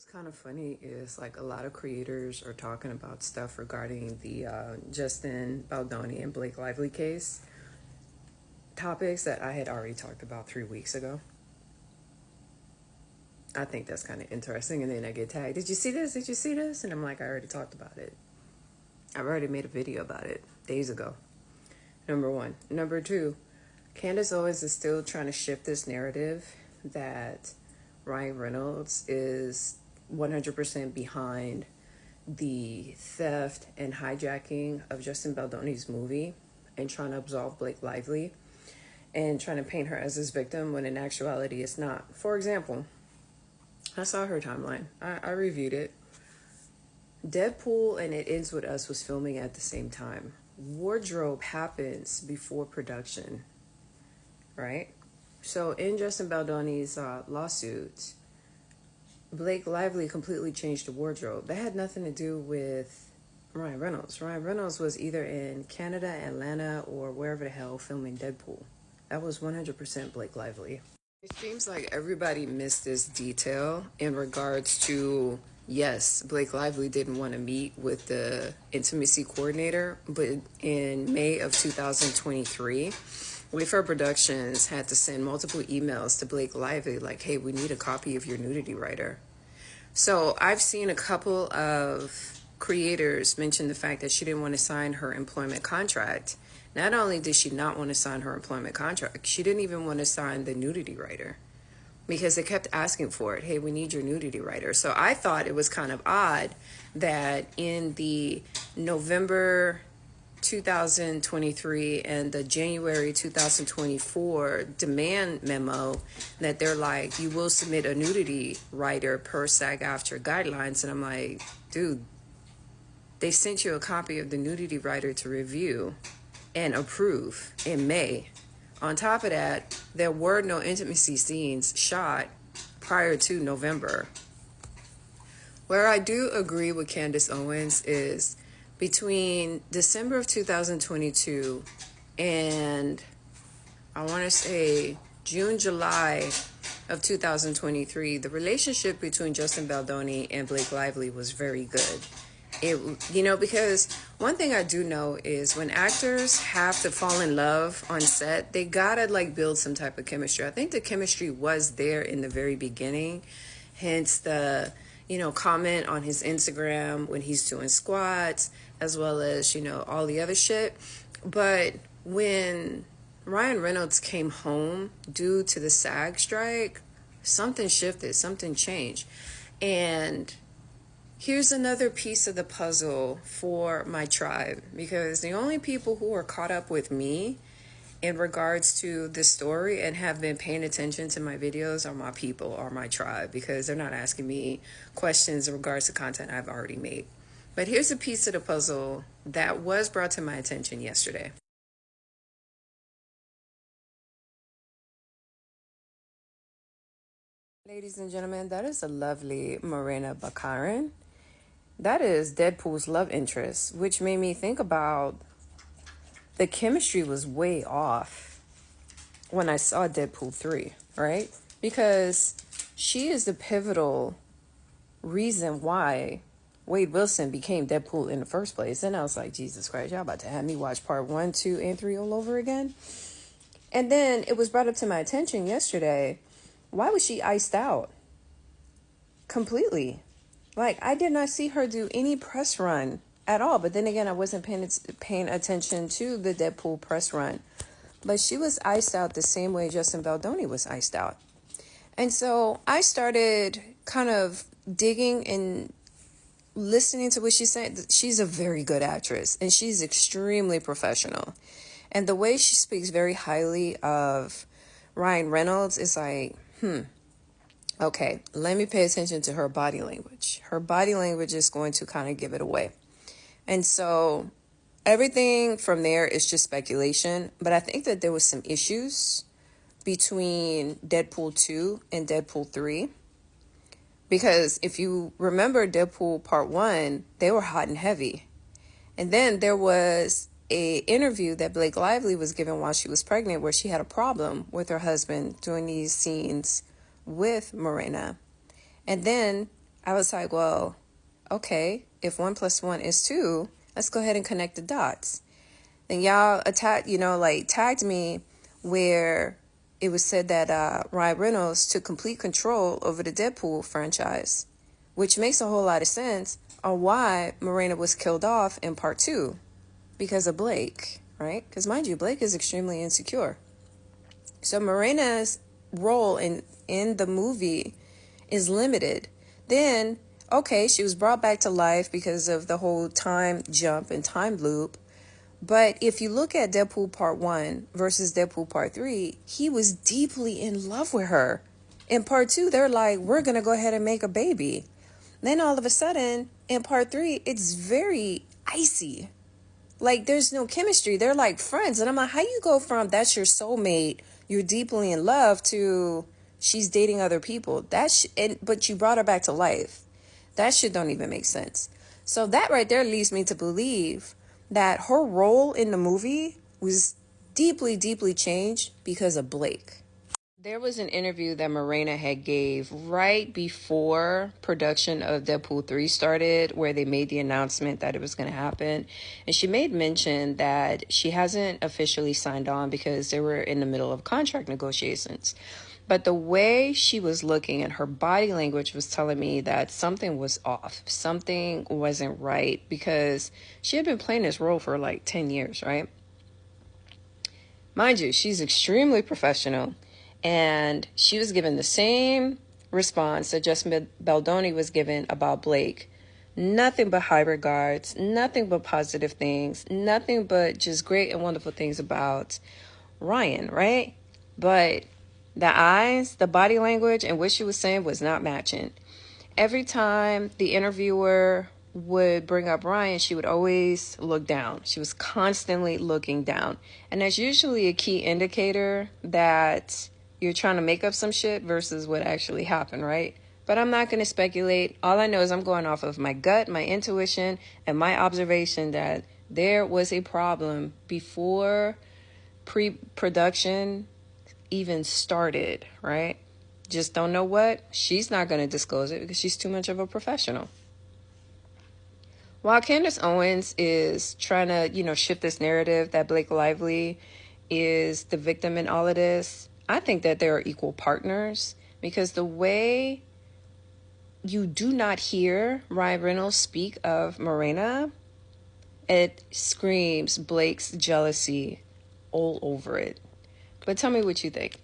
What's kind of funny is like a lot of creators are talking about stuff regarding the Justin Baldoni and Blake Lively case, topics that I had already talked about 3 weeks ago. I think that's kind of interesting. And then I get tagged, did you see this? Did you see this? And I'm like, I already talked about it. I've already made a video about it days ago. Number one. Number two, Candace Owens is still trying to shift this narrative that Ryan Reynolds is 100% behind the theft and hijacking of Justin Baldoni's movie and trying to absolve Blake Lively and trying to paint her as his victim when in actuality it's not. For example, I saw her timeline. I reviewed it. Deadpool and It Ends With Us was filming at the same time. Wardrobe happens before production, right? So in Justin Baldoni's lawsuit, Blake Lively completely changed the wardrobe. That had nothing to do with Ryan Reynolds. Ryan Reynolds was either in Canada, Atlanta, or wherever the hell filming Deadpool. That was 100% Blake Lively. It seems like everybody missed this detail in regards to, yes, Blake Lively didn't want to meet with the intimacy coordinator, but in May of 2023, Wayfair Productions had to send multiple emails to Blake Lively like, hey, we need a copy of your nudity rider. So I've seen a couple of creators mention the fact that she didn't want to sign her employment contract. Not only did she not want to sign her employment contract, she didn't even want to sign the nudity rider because they kept asking for it. Hey, we need your nudity rider. So I thought it was kind of odd that in the November 2023 and the January 2024 demand memo that they're like, you will submit a nudity rider per SAG-AFTRA guidelines. And I'm like, dude, they sent you a copy of the nudity rider to review and approve in May. On top of that, there were no intimacy scenes shot prior to November. Where I do agree with Candace Owens is between December of 2022 and I want to say June, July of 2023, the relationship between Justin Baldoni and Blake Lively was very good. Because one thing I do know is when actors have to fall in love on set, they gotta build some type of chemistry. I think the chemistry was there in the very beginning, hence the comment on his Instagram when he's doing squats, as well as, all the other shit. But when Ryan Reynolds came home due to the SAG strike, something shifted, something changed. And here's another piece of the puzzle for my tribe, because the only people who are caught up with me in regards to this story and have been paying attention to my videos are my people, are my tribe, because they're not asking me questions in regards to content I've already made. But here's a piece of the puzzle that was brought to my attention yesterday. Ladies and gentlemen, that is a lovely Morena Baccarin. That is Deadpool's love interest, which made me think about the chemistry was way off when I saw Deadpool 3, right? Because she is the pivotal reason why Wade Wilson became Deadpool in the first place. And I was like, Jesus Christ, y'all about to have me watch part 1, 2, and 3 all over again? And then it was brought up to my attention yesterday, why was she iced out? Completely. I did not see her do any press run at all. But then again, I wasn't paying attention to the Deadpool press run. But she was iced out the same way Justin Baldoni was iced out. And so I started kind of digging and listening to what she's saying. She's a very good actress and she's extremely professional. And the way she speaks very highly of Ryan Reynolds is like, okay, let me pay attention to her body language. Her body language is going to kind of give it away. And so everything from there is just speculation. But I think that there was some issues between Deadpool 2 and Deadpool 3. Because if you remember Deadpool Part 1, they were hot and heavy. And then there was a interview that Blake Lively was given while she was pregnant where she had a problem with her husband doing these scenes with Morena. And then I was like, well, okay, if 1+1 is 2, let's go ahead and connect the dots. Then y'all tagged me where it was said that Ryan Reynolds took complete control over the Deadpool franchise, which makes a whole lot of sense on why Morena was killed off in part 2 because of Blake, right? Because mind you, Blake is extremely insecure. So Morena's role in the movie is limited. Then, okay, she was brought back to life because of the whole time jump and time loop. But if you look at Deadpool Part 1 versus Deadpool Part 3, he was deeply in love with her. In Part 2, they're like, we're going to go ahead and make a baby. Then all of a sudden, in Part 3, it's very icy. Like, there's no chemistry. They're like friends. And I'm like, how you go from that's your soulmate, you're deeply in love, to she's dating other people? But you brought her back to life. That shit don't even make sense. So that right there leads me to believe that her role in the movie was deeply, deeply changed because of Blake. There was an interview that Morena had gave right before production of Deadpool 3 started, where they made the announcement that it was going to happen. And she made mention that she hasn't officially signed on because they were in the middle of contract negotiations. But the way she was looking and her body language was telling me that something was off. Something wasn't right, because she had been playing this role for like 10 years, right? Mind you, she's extremely professional. And she was given the same response that Justin Baldoni was given about Blake. Nothing but high regards, nothing but positive things, nothing but just great and wonderful things about Ryan, right? But the eyes, the body language, and what she was saying was not matching. Every time the interviewer would bring up Ryan, she would always look down. She was constantly looking down. And that's usually a key indicator that you're trying to make up some shit versus what actually happened, right? But I'm not going to speculate. All I know is I'm going off of my gut, my intuition, and my observation that there was a problem before pre-production even started, right? Just don't know what. She's not going to disclose it because she's too much of a professional. While Candace Owens is trying to, shift this narrative that Blake Lively is the victim in all of this, I think that they are equal partners, because the way you do not hear Ryan Reynolds speak of Morena, it screams Blake's jealousy all over it. But tell me what you think.